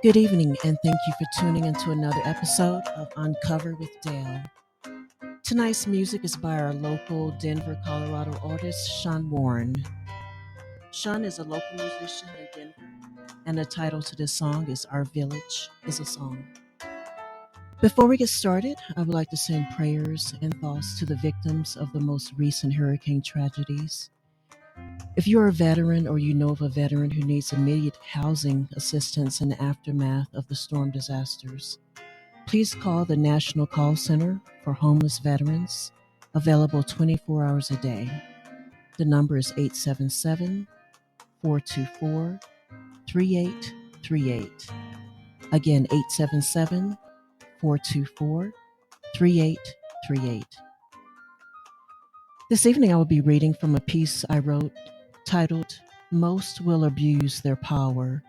Good evening, and thank you for tuning into another episode of Uncover with Dale. Tonight's music is by our local Denver, Colorado artist, Sean Warren. Sean is a local musician in Denver, and the title to this song is Our Village is a Song. Before we get started, I would like to send prayers and thoughts to the victims of the most recent hurricane tragedies. If you are a veteran or you know of a veteran who needs immediate housing assistance in the aftermath of the storm disasters, please call the National Call Center for Homeless Veterans, available 24 hours a day. The number is 877 424 3838. Again, 877 424 3838. This evening, I will be reading from a piece I wrote titled, Most Will Abuse Their Power: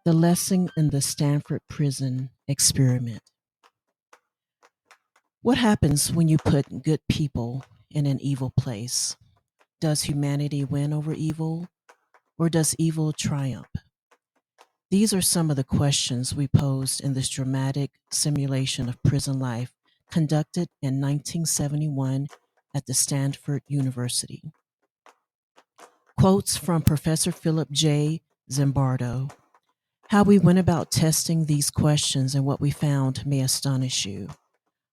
The Lesson in the Stanford Prison Experiment. What happens when you put good people in an evil place? Does humanity win over evil, or does evil triumph? These are some of the questions we posed in this dramatic simulation of prison life conducted in 1971 at the Stanford University. Quotes from Professor Philip J. Zimbardo. How we went about testing these questions and what we found may astonish you.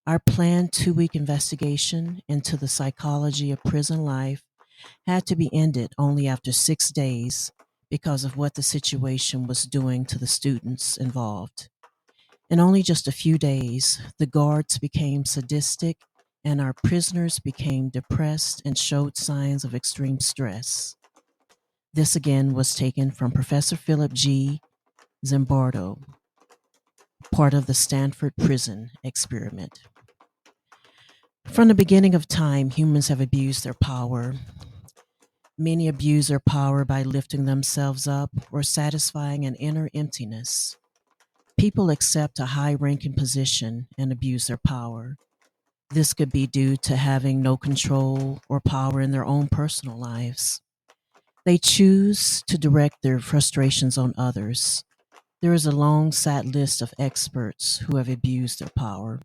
Our planned 2-week investigation into the psychology of prison life had to be ended only after 6 days because of what the situation was doing to the students involved. In only just a few days, the guards became sadistic and our prisoners became depressed and showed signs of extreme stress. This again was taken from Professor Philip G. Zimbardo, part of the Stanford Prison Experiment. From the beginning of time, humans have abused their power. Many abuse their power by lifting themselves up or satisfying an inner emptiness. People accept a high-ranking position and abuse their power. This could be due to having no control or power in their own personal lives. They choose to direct their frustrations on others. There is a long, sad list of experts who have abused their power.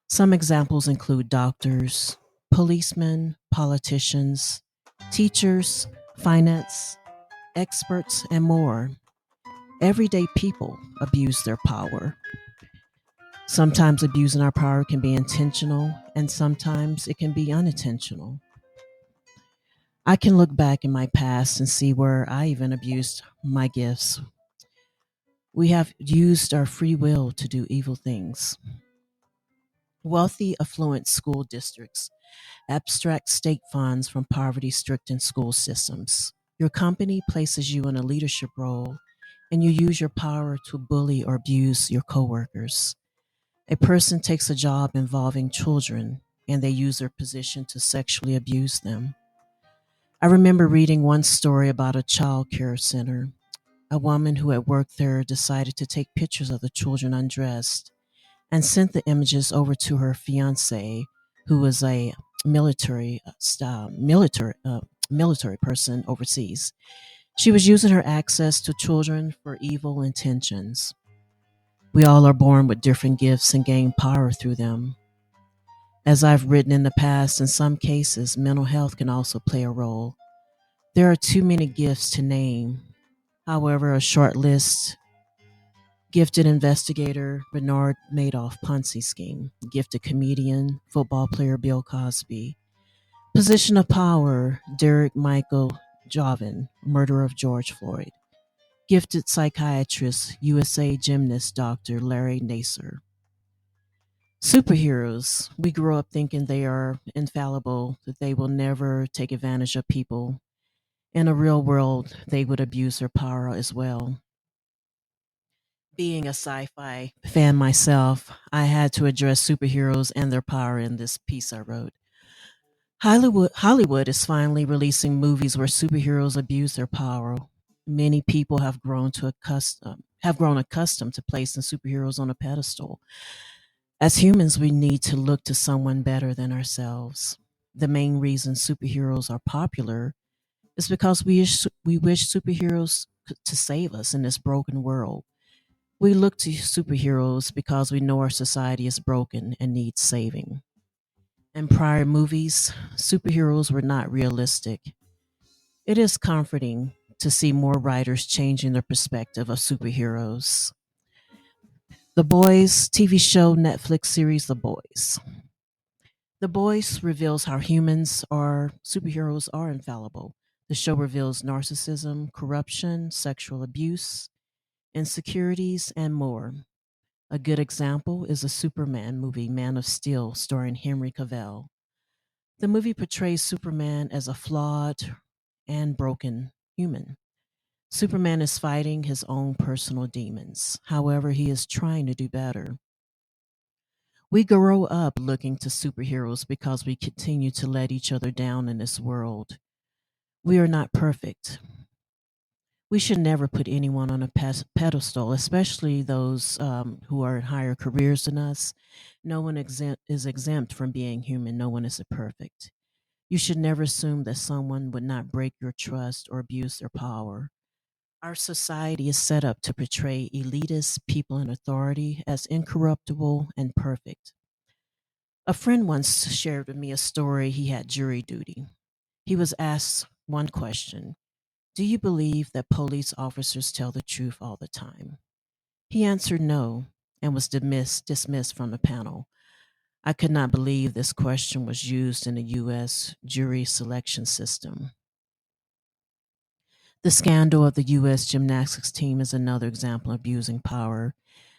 Some examples include doctors, policemen, politicians, teachers, finance, experts, and more. Everyday people abuse their power. Sometimes abusing our power can be intentional, and sometimes it can be unintentional. I can look back in my past and see where I even abused my gifts. We have used our free will to do evil things. Wealthy, affluent school districts abstract state funds from poverty-stricken school systems. Your company places you in a leadership role, and you use your power to bully or abuse your coworkers. A person takes a job involving children, and they use their position to sexually abuse them. I remember reading one story about a child care center. A woman who had worked there decided to take pictures of the children undressed and sent the images over to her fiance, who was a military person overseas. She was using her access to children for evil intentions. We all are born with different gifts and gain power through them. As I've written in the past, in some cases, mental health can also play a role. There are too many gifts to name. However, a short list: gifted investigator, Bernard Madoff Ponzi scheme; gifted comedian, football player Bill Cosby; position of power, Derek Michael Chauvin, murderer of George Floyd; gifted psychiatrist, USA gymnast Dr. Larry Nassar. Superheroes: we grow up thinking they are infallible, that they will never take advantage of people. In a real world, they would abuse their power as well. Being a sci-fi fan myself, I had to address superheroes and their power in this piece I wrote. Hollywood is finally releasing movies where superheroes abuse their power. Many people have grown accustomed to placing superheroes on a pedestal. As humans, we need to look to someone better than ourselves. The main reason superheroes are popular is because we wish superheroes to save us in this broken world. We look to superheroes because we know our society is broken and needs saving. In prior movies, superheroes were not realistic. It is comforting to see more writers changing their perspective of superheroes. The Boys TV show, Netflix series The Boys. The Boys reveals how humans or superheroes are infallible. The show reveals narcissism, corruption, sexual abuse, insecurities, and more. A good example is the Superman movie Man of Steel, starring Henry Cavill. The movie portrays Superman as a flawed and broken human. Superman is fighting his own personal demons. However, he is trying to do better. We grow up looking to superheroes because we continue to let each other down in this world. We are not perfect. We should never put anyone on a pedestal, especially those who are in higher careers than us. No one is exempt from being human. No one is perfect. You should never assume that someone would not break your trust or abuse their power. Our society is set up to portray elitist people in authority as incorruptible and perfect. A friend once shared with me a story he had jury duty. He was asked one question: do you believe that police officers tell the truth all the time? He answered no and was dismissed from the panel. I could not believe this question was used in the U.S. jury selection system. The scandal of the U.S. gymnastics team is another example of abusing power.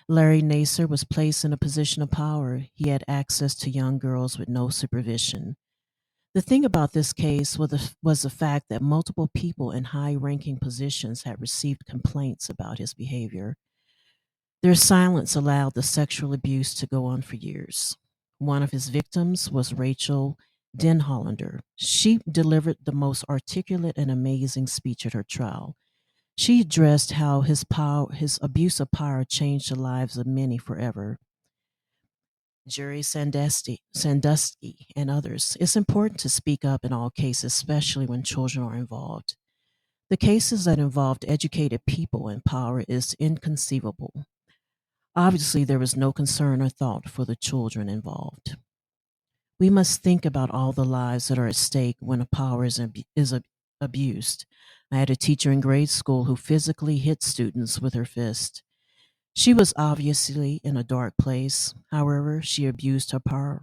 Larry Nassar was placed in a position of power. He had access to young girls with no supervision. The thing about this case was the fact that multiple people in high ranking positions had received complaints about his behavior. Their silence allowed the sexual abuse to go on for years. One of his victims was Rachel Denhollander. She delivered the most articulate and amazing speech at her trial. She addressed how his abuse of power changed the lives of many forever. Sandusky, and others. It's important to speak up in all cases, especially when children are involved. The cases that involved educated people in power is inconceivable. Obviously, there was no concern or thought for the children involved. We must think about all the lives that are at stake when a power abused. I had a teacher in grade school who physically hit students with her fist. She was obviously in a dark place. However, she abused her power.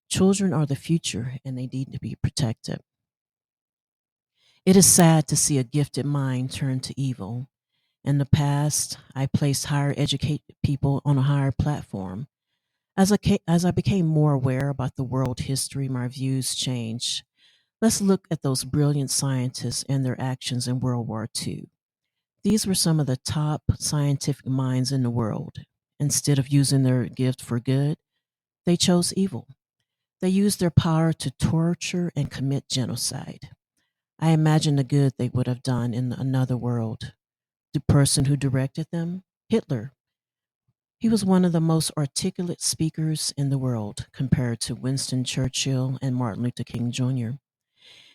Children are the future and they need to be protected. It is sad to see a gifted mind turn to evil. In the past, I placed higher educated people on a higher platform. As I became more aware about the world history, my views changed. Let's look at those brilliant scientists and their actions in World War II. These were some of the top scientific minds in the world. Instead of using their gift for good, they chose evil. They used their power to torture and commit genocide. I imagine the good they would have done in another world. The person who directed them? Hitler. He was one of the most articulate speakers in the world compared to Winston Churchill and Martin Luther King Jr.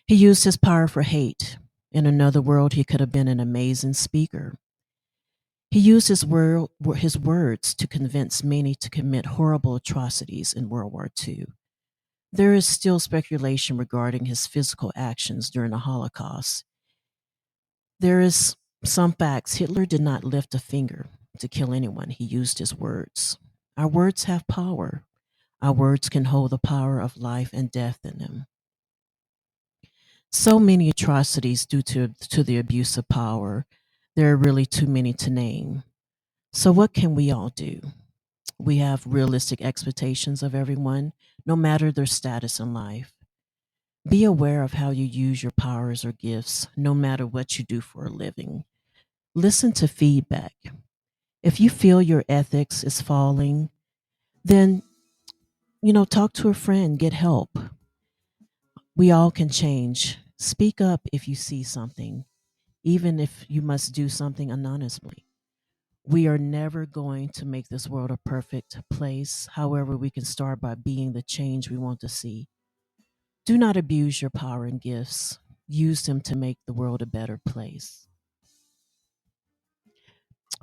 He used his power for hate. In another world, he could have been an amazing speaker. He used his words to convince many to commit horrible atrocities in World War II. There is still speculation regarding his physical actions during the Holocaust. There is some facts. Hitler did not lift a finger to kill anyone. He used his words. Our words have power. Our words can hold the power of life and death in them. So many atrocities due to the abuse of power. There are really too many to name. So what can we all do? We have realistic expectations of everyone, no matter their status in life. Be aware of how you use your powers or gifts, no matter what you do for a living. Listen to feedback. If you feel your ethics is falling, then, talk to a friend, get help. We all can change. Speak up if you see something, even if you must do something anonymously. We are never going to make this world a perfect place. However, we can start by being the change we want to see. Do not abuse your power and gifts. Use them to make the world a better place.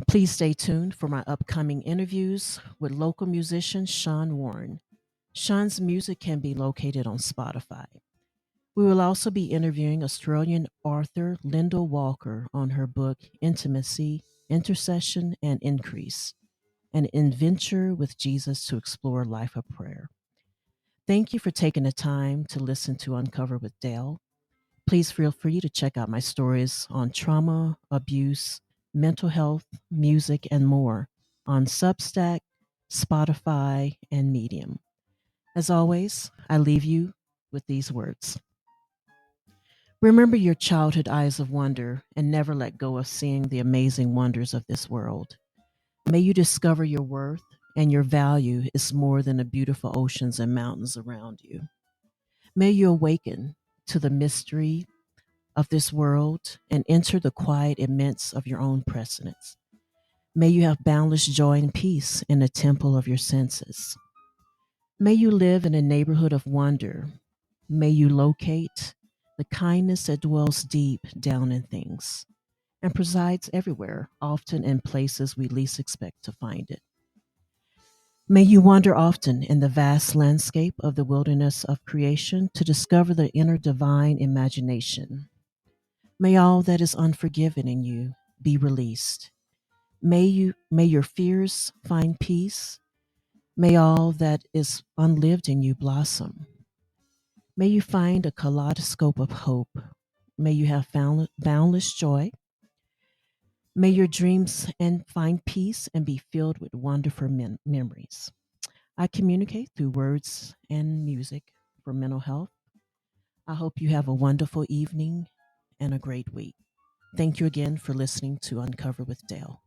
Please stay tuned for my upcoming interviews with local musician Sean Warren. Sean's music can be located on Spotify. We will also be interviewing Australian author Linda Walker on her book Intimacy, Intercession, and Increase, an adventure with Jesus to explore life of prayer. Thank you for taking the time to listen to Uncover with Dale. Please feel free to check out my stories on trauma, abuse, mental health, music, and more on Substack, Spotify, and Medium. As always, I leave you with these words. Remember your childhood eyes of wonder and never let go of seeing the amazing wonders of this world. May you discover your worth and your value is more than the beautiful oceans and mountains around you. May you awaken to the mystery of this world and enter the quiet immense of your own presence. May you have boundless joy and peace in the temple of your senses. May you live in a neighborhood of wonder. May you locate the kindness that dwells deep down in things and presides everywhere, often in places we least expect to find it. May you wander often in the vast landscape of the wilderness of creation to discover the inner divine imagination. May all that is unforgiven in you be released. May your fears find peace. May all that is unlived in you blossom. May you find a kaleidoscope of hope. May you have boundless joy. May your dreams and find peace and be filled with wonderful memories. I communicate through words and music for mental health. I hope you have a wonderful evening and a great week. Thank you again for listening to Uncover with Dale.